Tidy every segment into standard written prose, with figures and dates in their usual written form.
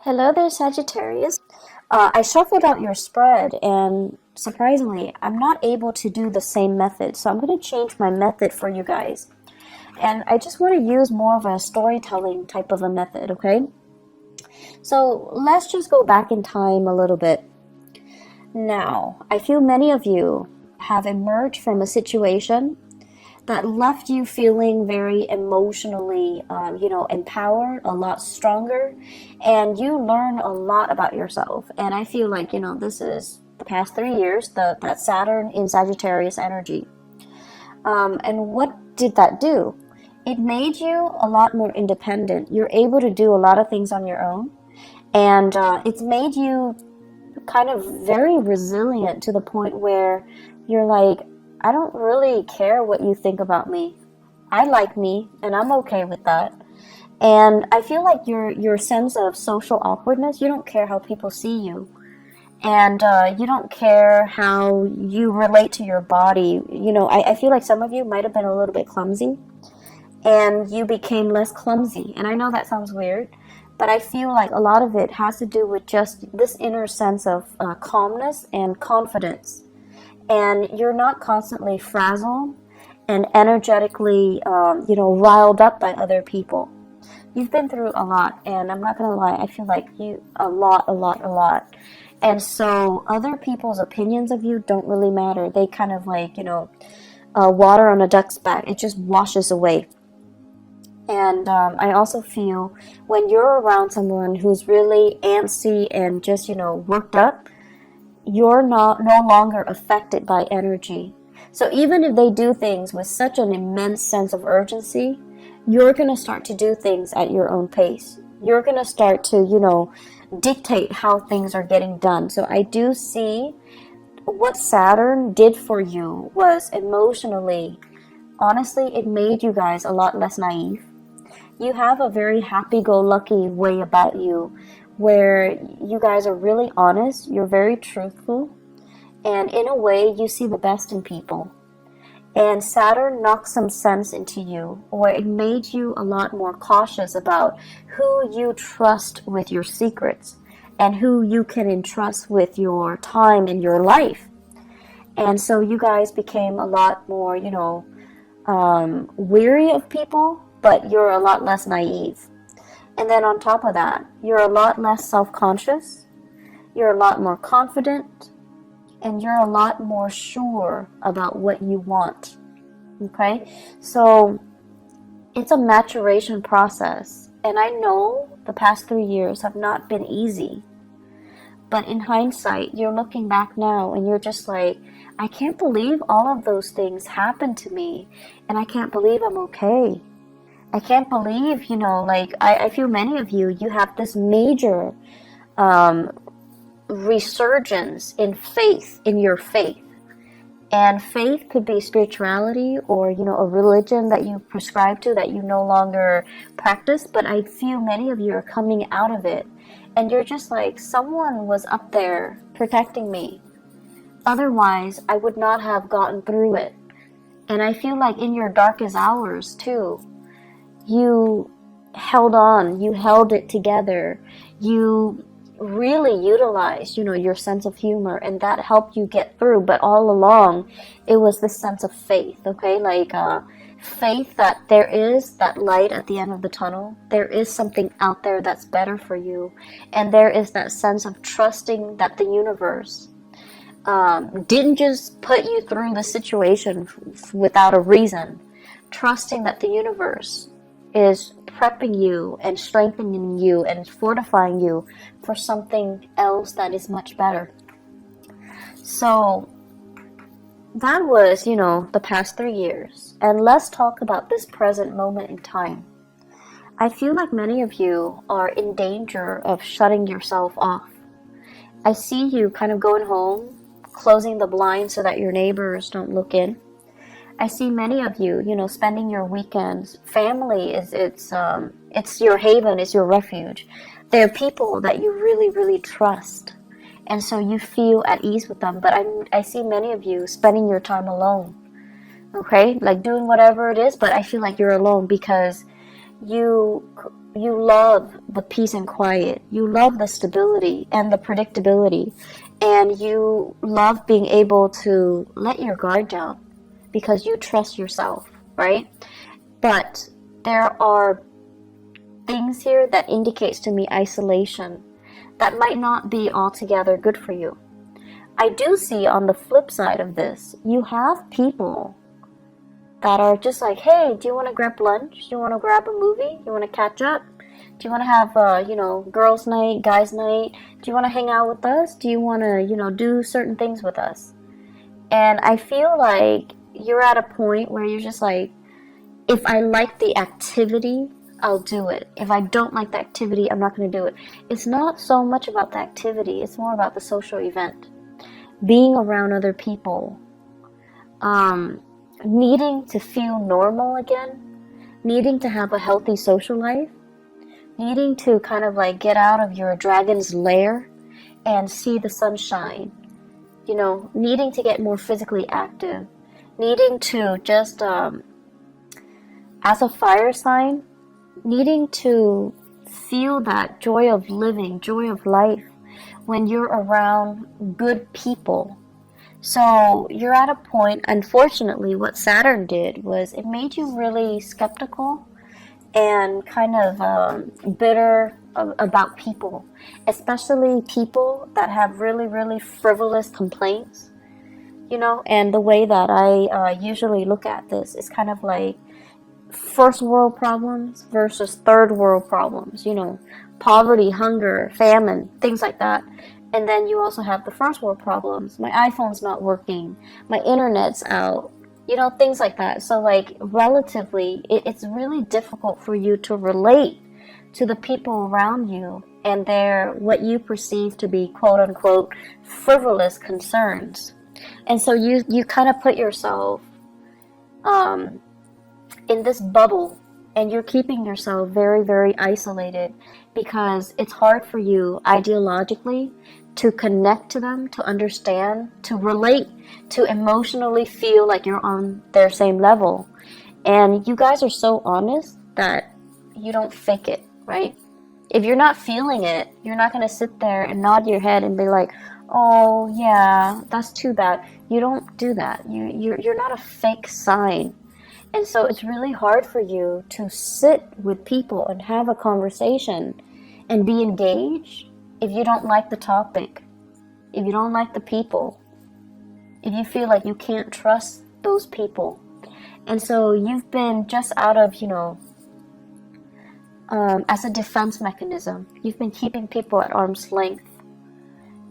Hello there, Sagittarius. I shuffled out your spread, and surprisingly, I'm not able to do the same method. So I'm going to change my method for you guys. And I just want to use more of a storytelling type of a method, okay? So let's just go back in time a little bit. Now, I feel many of you have emerged from a situation that left you feeling very emotionally, empowered, a lot stronger, and you learn a lot about yourself. And I feel like, this is the past 3 years, that Saturn in Sagittarius energy. And what did that do? It made you a lot more independent. You're able to do a lot of things on your own. And it's made you kind of very resilient to the point where you're like, I don't really care what you think about me. I like me, and I'm okay with that. And I feel like your sense of social awkwardness, you don't care how people see you. And you don't care how you relate to your body. I feel like some of you might have been a little bit clumsy, and you became less clumsy. And I know that sounds weird, but I feel like a lot of it has to do with just this inner sense of calmness and confidence. And you're not constantly frazzled and energetically, riled up by other people. You've been through a lot, and I'm not going to lie, I feel like you, a lot. And so other people's opinions of you don't really matter. They kind of like, water on a duck's back. It just washes away. And I also feel when you're around someone who's really antsy and just, worked up, you're no longer affected by energy. So even if they do things with such an immense sense of urgency, you're going to start to do things at your own pace. You're going to start to, dictate how things are getting done. So I do see what Saturn did for you was emotionally, honestly, it made you guys a lot less naive. You have a very happy-go-lucky way about you where you guys are really honest, you're very truthful, and in a way you see the best in people. And Saturn knocked some sense into you, or it made you a lot more cautious about who you trust with your secrets and who you can entrust with your time and your life. And so you guys became a lot more, weary of people, but you're a lot less naive. And then on top of that, you're a lot less self-conscious, you're a lot more confident, and you're a lot more sure about what you want. Okay? So it's a maturation process. And I know the past 3 years have not been easy. But in hindsight, you're looking back now and you're just like, I can't believe all of those things happened to me. And I can't believe I'm okay. I can't believe, I feel many of you have this major resurgence in faith, in your faith. And faith could be spirituality or, a religion that you prescribe to that you no longer practice. But I feel many of you are coming out of it. And you're just like, someone was up there protecting me. Otherwise, I would not have gotten through it. And I feel like in your darkest hours, too, you held on, you held it together, you really utilized, your sense of humor, and that helped you get through. But all along, it was this sense of faith, okay? Faith that there is that light at the end of the tunnel. There is something out there that's better for you. And there is that sense of trusting that the universe didn't just put you through the situation without a reason. Trusting that the universe is prepping you and strengthening you and fortifying you for something else that is much better. So that was, the past 3 years. And let's talk about this present moment in time. I feel like many of you are in danger of shutting yourself off. I see you kind of going home, closing the blinds so that your neighbors don't look in. I see many of you, spending your weekends. Family it's your haven, it's your refuge. They're people that you really, really trust. And so you feel at ease with them. But I see many of you spending your time alone. Okay? Like doing whatever it is, but I feel like you're alone because you love the peace and quiet. You love the stability and the predictability, and you love being able to let your guard down because you trust yourself, right? But there are things here that indicates to me isolation that might not be altogether good for you. I do see on the flip side of this, you have people that are just like, hey, do you want to grab lunch? Do you want to grab a movie? You want to catch up? Do you want to have, girls' night, guys' night? Do you want to hang out with us? Do you want to, do certain things with us? And I feel like you're at a point where you're just like, if I like the activity, I'll do it. If I don't like the activity, I'm not going to do it. It's not so much about the activity. It's more about the social event. Being around other people. Needing to feel normal again. Needing to have a healthy social life. Needing to kind of like get out of your dragon's lair and see the sunshine. Needing to get more physically active. Needing to just, as a fire sign, needing to feel that joy of living, joy of life when you're around good people. So you're at a point, unfortunately, what Saturn did was it made you really skeptical and kind of bitter about people, especially people that have really, really frivolous complaints, and the way that I usually look at this is kind of like first world problems versus third world problems, poverty, hunger, famine, things like that. And then you also have the first world problems. My iPhone's not working, my internet's out, things like that. So like relatively, it's really difficult for you to relate to the people around you and their, what you perceive to be quote unquote frivolous concerns. And so you kind of put yourself in this bubble, and you're keeping yourself very, very isolated because it's hard for you ideologically to connect to them, to understand, to relate, to emotionally feel like you're on their same level. And you guys are so honest that you don't fake it, right? If you're not feeling it, you're not going to sit there and nod your head and be like, oh yeah, that's too bad. You don't do that. You're not a fake sign. And so it's really hard for you to sit with people and have a conversation and be engaged if you don't like the topic, if you don't like the people, if you feel like you can't trust those people. And so you've been just out of, as a defense mechanism, you've been keeping people at arm's length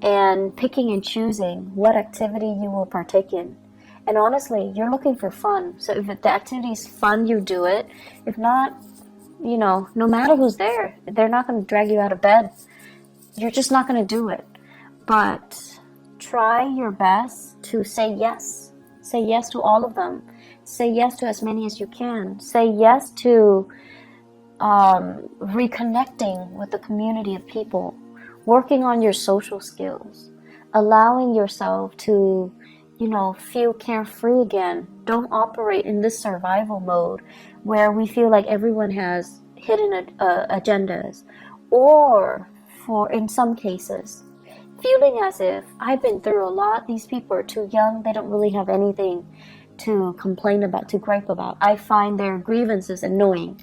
and picking and choosing what activity you will partake in. And honestly, you're looking for fun. So if the activity is fun, you do it. If not, no matter who's there, they're not going to drag you out of bed. You're just not going to do it. But try your best to say yes. Say yes to all of them. Say yes to as many as you can. Say yes to reconnecting with the community of people. Working on your social skills. Allowing yourself to feel carefree again. Don't operate in this survival mode where we feel like everyone has hidden agendas, or in some cases, feeling as if I've been through a lot, these people are too young, they don't really have anything to complain about, to gripe about. I find their grievances annoying.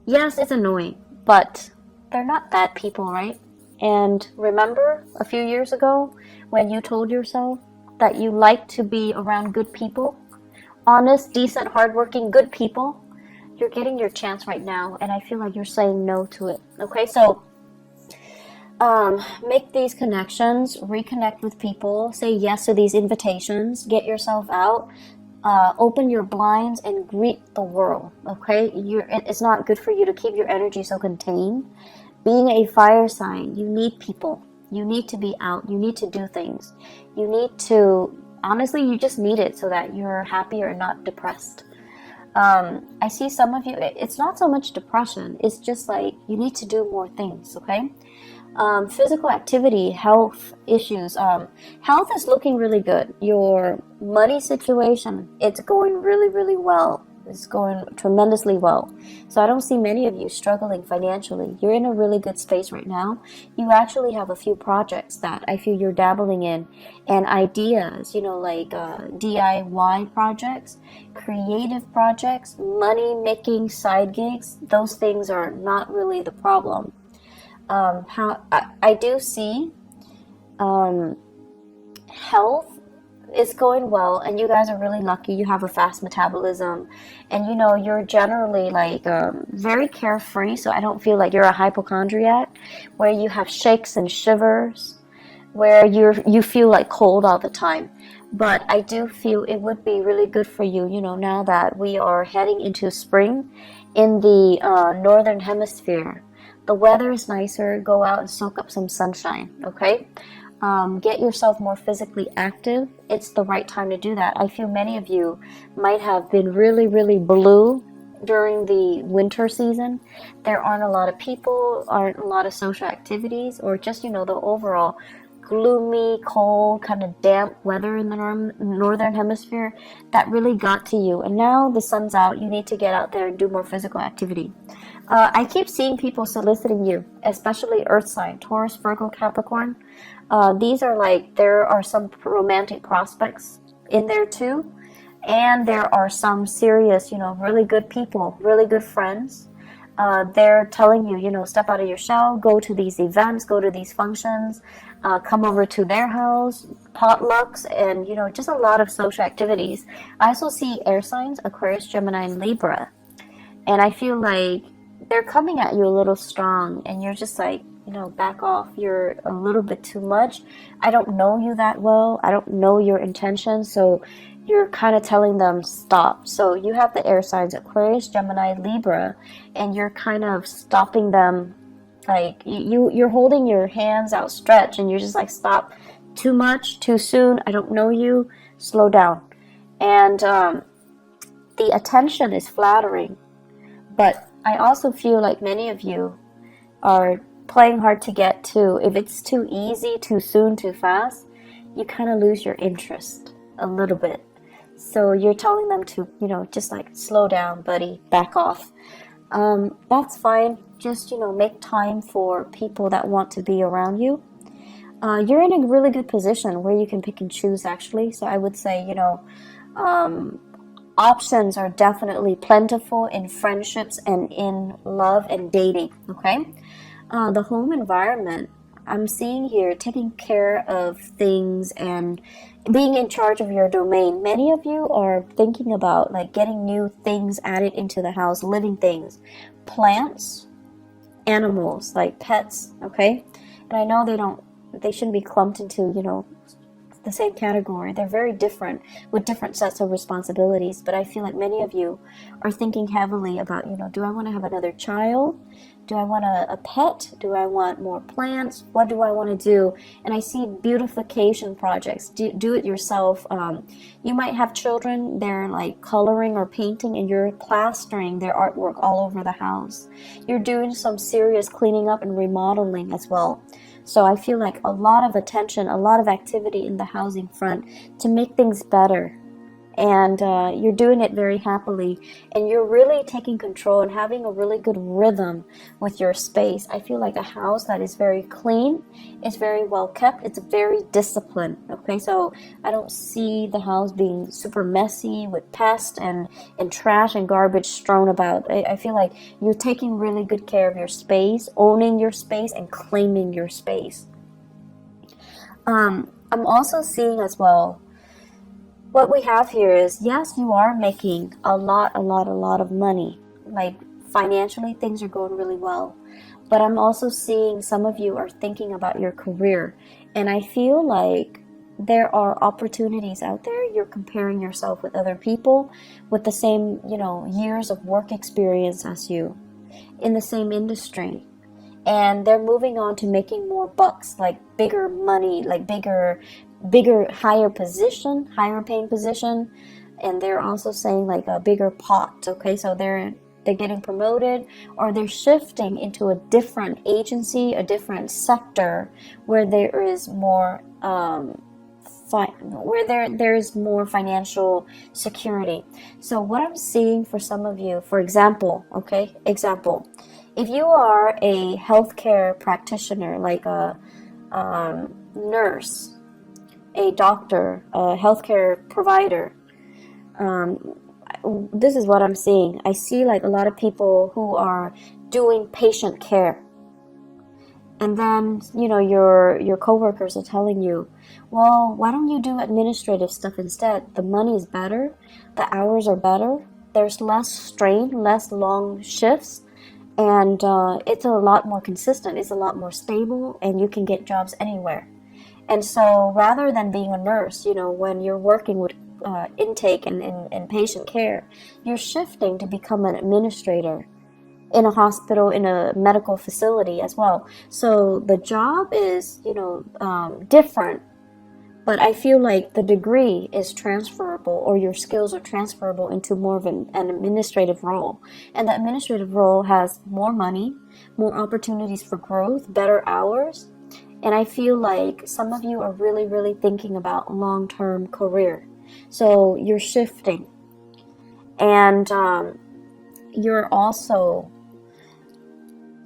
Yes, it's annoying, but they're not bad people, right? And remember a few years ago when you told yourself that you like to be around good people, honest, decent, hardworking, good people, you're getting your chance right now, and I feel like you're saying no to it. Okay, so make these connections, reconnect with people, say yes to these invitations, get yourself out, open your blinds and greet the world. Okay, it's not good for you to keep your energy so contained. Being a fire sign, you need people. You need to be out. You need to do things. You need to, honestly, you just need it so that you're happier and not depressed. I see some of you, it's not so much depression. It's just like you need to do more things, okay? Physical activity, health issues. Health is looking really good. Your money situation, it's going really, really well. is going tremendously well. So I don't see many of you struggling financially. You're in a really good space right now. You actually have a few projects that I feel you're dabbling in, and ideas, you know, like DIY projects, creative projects, money making side gigs. Those things are not really the problem. I do see health is going well, and you guys are really lucky. You have a fast metabolism, and you know, you're generally like very carefree, so I don't feel like you're a hypochondriac where you have shakes and shivers, where you feel like cold all the time. But I do feel it would be really good for you, you know, now that we are heading into spring in the northern hemisphere. The weather is nicer. Go out and soak up some sunshine, okay? Get yourself more physically active. It's the right time to do that. I feel many of you might have been really, really blue during the winter season. There aren't a lot of people, aren't a lot of social activities, or just, you know, the overall gloomy, cold, kind of damp weather in the northern hemisphere that really got to you. And now the sun's out. You need to get out there and do more physical activity. I keep seeing people soliciting you, especially earth sign, Taurus, Virgo, Capricorn. These are like, there are some romantic prospects in there too. And there are some serious, you know, really good people, really good friends. They're telling you, you know, step out of your shell, go to these events, go to these functions, come over to their house, potlucks, and, you know, just a lot of social activities. I also see air signs, Aquarius, Gemini, and Libra. And I feel like they're coming at you a little strong, and you're just like, you know, back off. You're a little bit too much. I don't know you that well. I don't know your intentions. So you're kind of telling them stop. So you have the air signs, Aquarius, Gemini, Libra, and you're kind of stopping them. Like you're holding your hands outstretched, and you're just like, stop. Too much, too soon. I don't know you. Slow down. And the attention is flattering. But I also feel like many of you are playing hard to get to. If it's too easy, too soon, too fast, you kind of lose your interest a little bit. So you're telling them to, you know, just like slow down, buddy, back off. That's fine. Just, you know, make time for people that want to be around you. You're in a really good position where you can pick and choose, actually. So I would say, you know, options are definitely plentiful in friendships and in love and dating, okay? The home environment, I'm seeing here, taking care of things and being in charge of your domain. Many of you are thinking about like getting new things added into the house, living things, plants, animals, like pets, okay? And I know they shouldn't be clumped into, you know, the same category. They're very different with different sets of responsibilities, but I feel like many of you are thinking heavily about, you know, do I want to have another child? Do I want a pet? Do I want more plants? What do I want to do? And I see beautification projects, do it yourself. You might have children, they're like coloring or painting, and you're plastering their artwork all over the house. You're doing some serious cleaning up and remodeling as well. So I feel like a lot of attention, a lot of activity in the housing front to make things better. And you're doing it very happily. And you're really taking control and having a really good rhythm with your space. I feel like a house that is very clean, it's very well kept, it's very disciplined. Okay, so I don't see the house being super messy with pests and trash and garbage strewn about. I feel like you're taking really good care of your space, owning your space, and claiming your space. I'm also seeing as well, what we have here is, yes, you are making a lot of money. Like financially, things are going really well. But I'm also seeing some of you are thinking about your career. And I feel like there are opportunities out there. You're comparing yourself with other people with the same, you know, years of work experience as you in the same industry. And they're moving on to making more bucks, like bigger money, like bigger, higher paying position. And they're also saying like a bigger pot. Okay, so they're getting promoted, or they're shifting into a different agency, a different sector where there is more where there's more financial security. So what I'm seeing for some of you, for example, okay, if you are a healthcare practitioner, like a nurse, a doctor, a healthcare provider, this is what I'm seeing. I see like a lot of people who are doing patient care. And then, your coworkers are telling you, well, why don't you do administrative stuff instead? The money is better, the hours are better, there's less strain, less long shifts, and it's a lot more consistent, it's a lot more stable, and you can get jobs anywhere. And so rather than being a nurse, when you're working with intake and patient care, you're shifting to become an administrator in a hospital, in a medical facility as well. So the job is, different, but I feel like the degree is transferable, or your skills are transferable into more of an administrative role. And the administrative role has more money, more opportunities for growth, better hours. And I feel like some of you are really, really thinking about long-term career. So you're shifting. And you're also,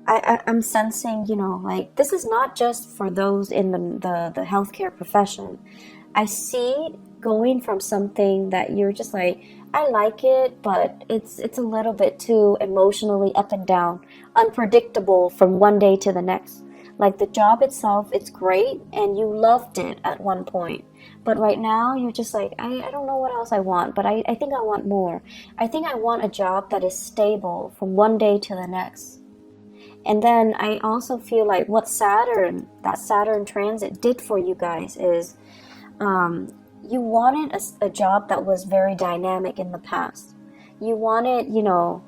I'm sensing, like this is not just for those in the healthcare profession. I see going from something that you're just like, I like it, but it's a little bit too emotionally up and down, unpredictable from one day to the next. Like the job itself, it's great and you loved it at one point. But right now you're just like, I don't know what else I want, but I think I want more. I think I want a job that is stable from one day to the next. And then I also feel like what that Saturn transit did for you guys is you wanted a job that was very dynamic in the past. You wanted, a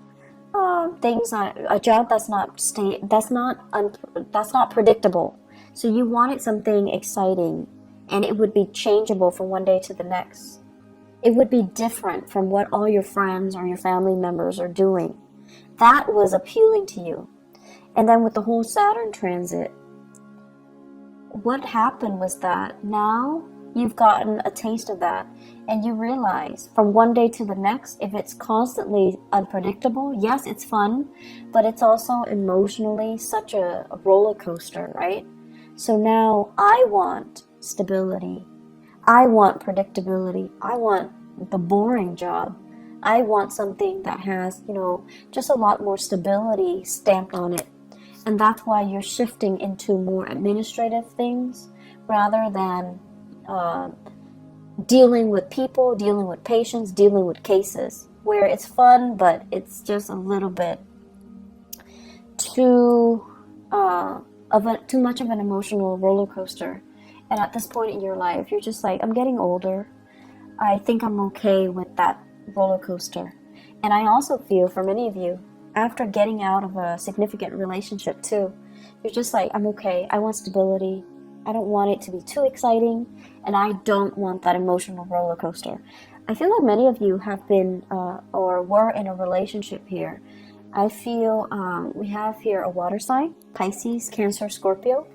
job that's not predictable. So you wanted something exciting, and it would be changeable from one day to the next. It would be different from what all your friends or your family members are doing. That was appealing to you. And then with the whole Saturn transit, what happened was that now you've gotten a taste of that, and you realize from one day to the next, if it's constantly unpredictable, yes, it's fun, but it's also emotionally such a roller coaster, right? So now I want stability. I want predictability. I want the boring job. I want something that has, just a lot more stability stamped on it. And that's why you're shifting into more administrative things rather than dealing with people, dealing with patients, dealing with cases, where it's fun, but it's just a little bit too much of an emotional roller coaster. And at this point in your life, you're just like, I'm getting older. I think I'm okay with that roller coaster. And I also feel for many of you, after getting out of a significant relationship too, you're just like, I'm okay. I want stability. I don't want it to be too exciting, and I don't want that emotional roller coaster. I feel like many of you have been or were in a relationship here. I feel we have here a water sign, Pisces, Cancer, Scorpio.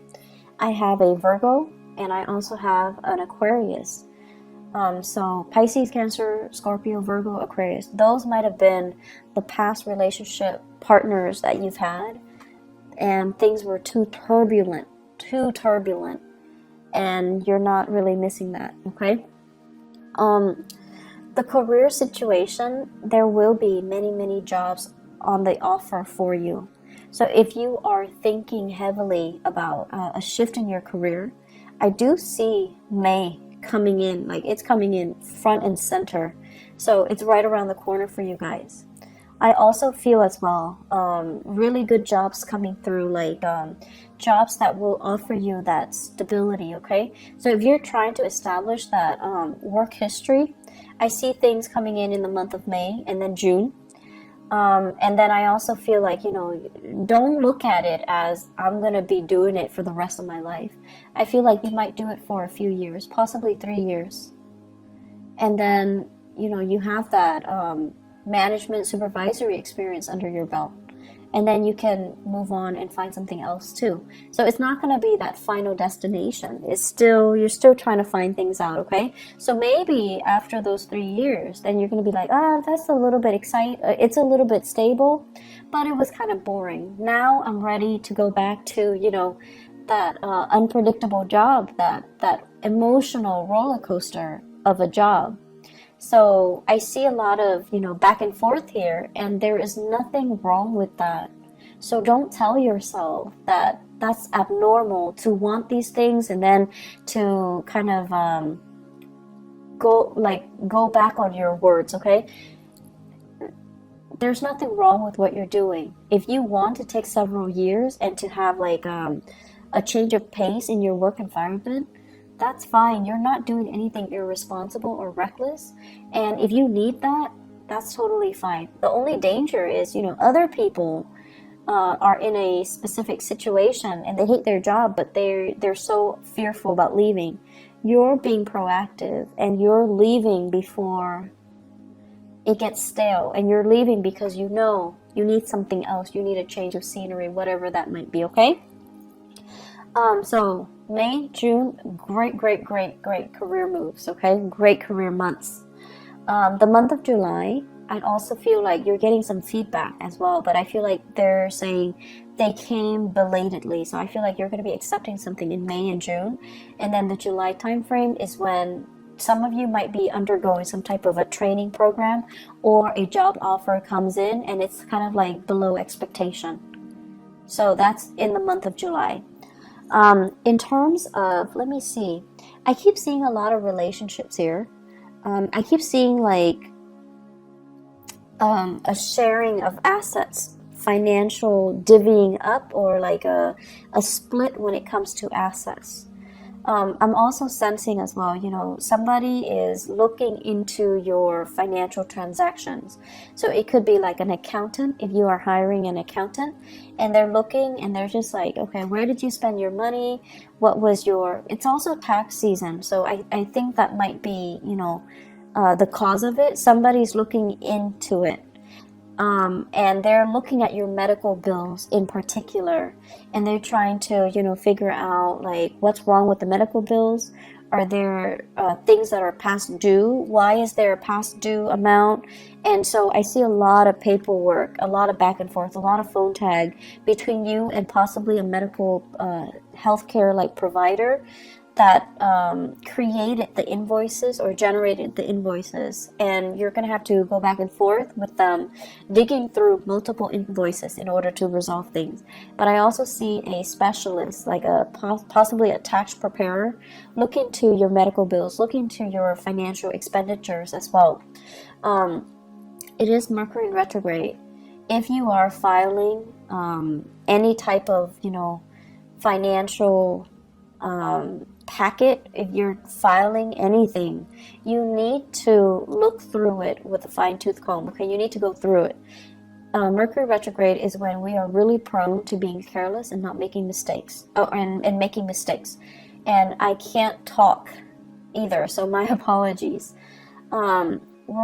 I have a Virgo, and I also have an Aquarius. So Pisces, Cancer, Scorpio, Virgo, Aquarius. Those might have been the past relationship partners that you've had, and things were too turbulent, and you're not really missing that, okay? The career situation, there will be many, many jobs on the offer for you. So if you are thinking heavily about a shift in your career, I do see May coming in, like it's coming in front and center. So it's right around the corner for you guys. I also feel as well, really good jobs coming through, like jobs that will offer you that stability, okay? So if you're trying to establish that work history, I see things coming in the month of May and then June. And then I also feel like, don't look at it as I'm going to be doing it for the rest of my life. I feel like you might do it for a few years, possibly 3 years. And then, you have that management supervisory experience under your belt. and then you can move on and find something else too. So it's not going to be that final destination. It's still, you're still trying to find things out, okay? So maybe after those 3 years, then you're going to be like, that's a little bit it's a little bit stable, but it was kind of boring. Now I'm ready to go back to, that unpredictable job, that emotional roller coaster of a job. So I see a lot of, back and forth here, and there is nothing wrong with that. So don't tell yourself that that's abnormal to want these things and then to kind of go back on your words, okay? There's nothing wrong with what you're doing. If you want to take several years and to have like a change of pace in your work environment, that's fine. You're not doing anything irresponsible or reckless. And if you need that, that's totally fine. The only danger is, other people are in a specific situation and they hate their job, but they're so fearful about leaving. You're being proactive and you're leaving before it gets stale, and you're leaving because you need something else. You need a change of scenery, whatever that might be, okay? So May, June, great career moves, okay? Great career months. The month of July, I also feel like you're getting some feedback as well, but I feel like they're saying they came belatedly. So I feel like you're going to be accepting something in May and June. And then the July time frame is when some of you might be undergoing some type of a training program or a job offer comes in and it's kind of like below expectation. So that's in the month of July. In terms of, let me see, I keep seeing a lot of relationships here. I keep seeing like a sharing of assets, financial divvying up, or like a split when it comes to assets. I'm also sensing as well, somebody is looking into your financial transactions. So it could be like an accountant, if you are hiring an accountant, and they're looking and they're just like, okay, where did you spend your money? What was it's also tax season. So I think that might be, the cause of it. Somebody's looking into it. And they're looking at your medical bills in particular, and they're trying to, figure out like what's wrong with the medical bills. Are there things that are past due? Why is there a past due amount? And so I see a lot of paperwork, a lot of back and forth, a lot of phone tag between you and possibly a medical healthcare like provider that created the invoices or generated the invoices, and you're going to have to go back and forth with them, digging through multiple invoices in order to resolve things. But I also see a specialist, like possibly a tax preparer, look into your medical bills, look into your financial expenditures as well. It is Mercury in retrograde. If you are filing any type of, financial packet, if you're filing anything, you need to look through it with a fine-tooth comb, okay? You need to go through it. Mercury retrograde is when we are really prone to being careless and not making mistakes, and making mistakes. And I can't talk either, so my apologies. We're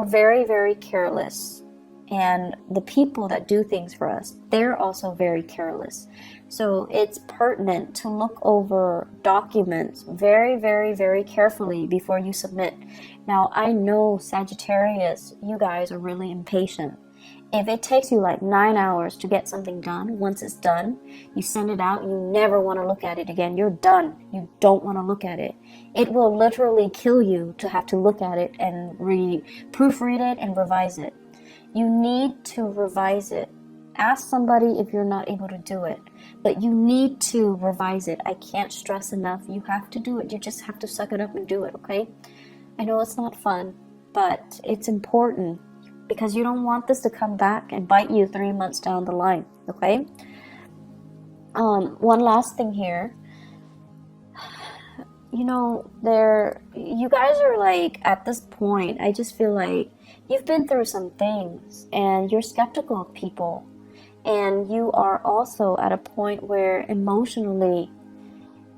very, very careless. And the people that do things for us, they're also very careless. So it's pertinent to look over documents very, very, very carefully before you submit. Now, I know Sagittarius, you guys are really impatient. If it takes you like 9 hours to get something done, once it's done, you send it out, you never want to look at it again. You're done. You don't want to look at it. It will literally kill you to have to look at it and proofread it and revise it. You need to revise it. Ask somebody if you're not able to do it, but you need to revise it. I can't stress enough. You have to do it. You just have to suck it up and do it, okay? I know it's not fun, but it's important because you don't want this to come back and bite you 3 months down the line, okay? One last thing here. You guys are like, at this point, I just feel like you've been through some things and you're skeptical of people, and you are also at a point where emotionally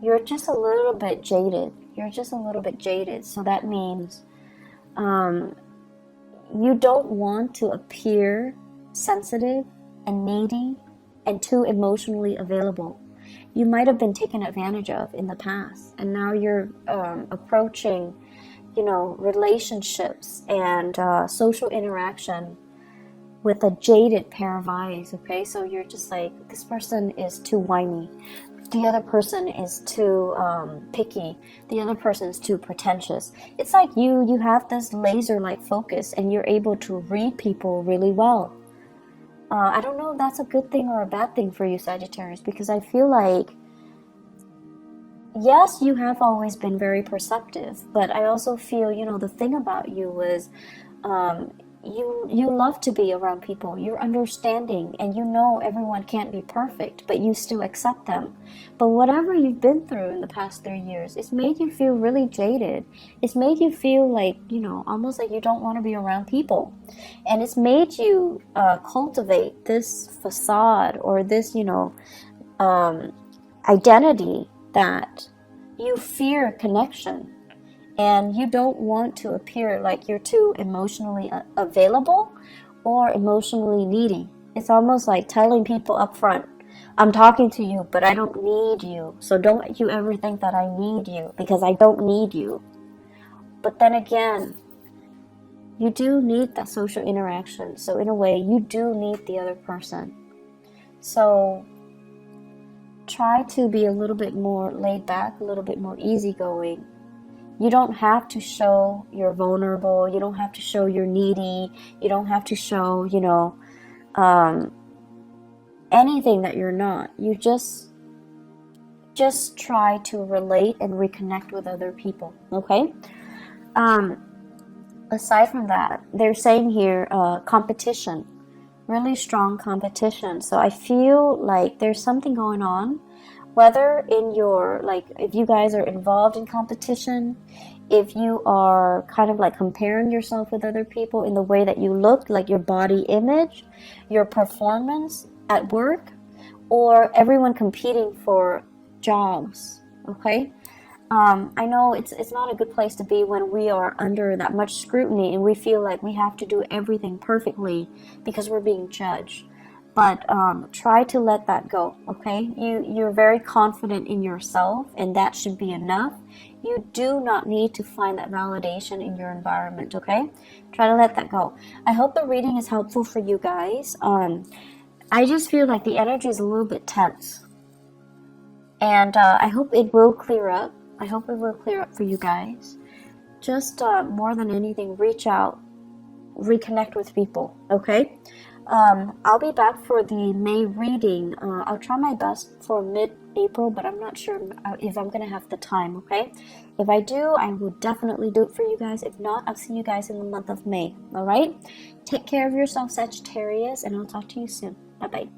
you're just a little bit jaded. So that means you don't want to appear sensitive and needy and too emotionally available. You might have been taken advantage of in the past, and now you're approaching, you know, relationships and social interaction with a jaded pair of eyes, okay? So you're just like, this person is too whiny. The other person is too picky. The other person is too pretentious. It's like you have this laser-like focus and you're able to read people really well. I don't know if that's a good thing or a bad thing for you, Sagittarius, because I feel like, yes, you have always been very perceptive, but I also feel, you know, the thing about you is you love to be around people. You're understanding, and you know everyone can't be perfect, but you still accept them. But whatever you've been through in the past 3 years, it's made you feel really jaded. It's made you feel like, you know, almost like you don't want to be around people. And it's made you cultivate this facade or this, you know, identity that you fear connection. And you don't want to appear like you're too emotionally available or emotionally needy. It's almost like telling people up front, I'm talking to you, but I don't need you. So don't you ever think that I need you, because I don't need you. But then again, you do need that social interaction. So in a way, you do need the other person. So try to be a little bit more laid back, a little bit more easygoing. You don't have to show you're vulnerable. You don't have to show you're needy. You don't have to show, you know, anything that you're not. You just try to relate and reconnect with other people, okay? Aside from that, they're saying here competition, really strong competition. So I feel like there's something going on, whether in your, like, if you guys are involved in competition, if you are kind of like comparing yourself with other people in the way that you look, like your body image, your performance at work, or everyone competing for jobs, okay? I know it's not a good place to be when we are under that much scrutiny and we feel like we have to do everything perfectly because we're being judged. But try to let that go, okay? You're very confident in yourself, and that should be enough. You do not need to find that validation in your environment, okay? Try to let that go. I hope the reading is helpful for you guys. I just feel like the energy is a little bit tense. And I hope it will clear up. I hope it will clear up for you guys. Just more than anything, reach out, reconnect with people, okay? I'll be back for the May reading. I'll try my best for mid-April, but I'm not sure if I'm going to have the time, okay? If I do, I will definitely do it for you guys. If not, I'll see you guys in the month of May, all right? Take care of yourself, Sagittarius, and I'll talk to you soon. Bye-bye.